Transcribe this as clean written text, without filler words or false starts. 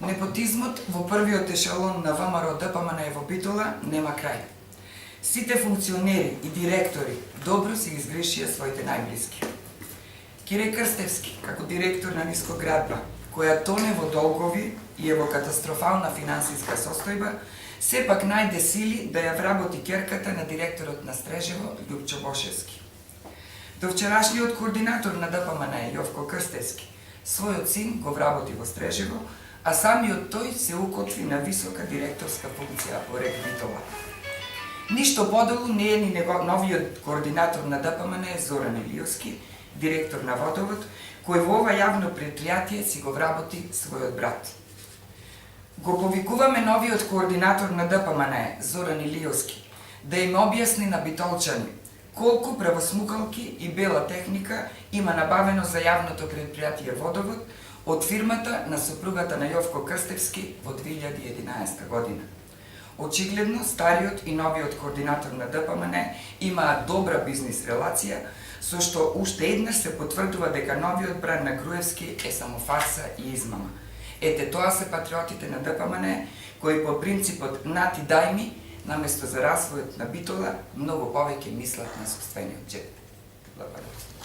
Непотизмот во првиот ешелон на ВМРО ДПМН во Битола нема крај. Сите функционери и директори добро си изгрешија своите најблиски. Кире Крстевски, како директор на Нискоградба, која тоне во долгови и е во катастрофална финансиска состојба, сепак најде сили да ја вработи ќерката на директорот на Стрежево, Љупчо Бошевски. До вчерашниот координатор на ДПМН, Јовко Крстевски, својот син го вработи во Стрежево, а самиот тој се укотви на висока директорска функција во РЕК Битола. Ништо подолу не е ни новиот координатор на ДПМН Зоран Илиевски, директор на Водовод, кој во ова јавно предпријатие си го вработи својот брат. Го повикуваме новиот координатор на ДПМН Зоран Илиевски да им објасни на битолчани колку правосмукалки и бела техника има набавено за јавното предпријатие Водовод од фирмата на сопругата на Јовко Крстевски во 2011 година. Очигледно, стариот и новиот координатор на ДПМН имаат добра бизнис релација, со што уште еднаш се потврдува дека новиот бран на Груевски е само фарса и измама. Ете, тоа се патриотите на ДПМН, кои по принципот нати дај ми, наместо за развојот на Битола, многу повеќе мислат на сопствениот џеп. Благодарам.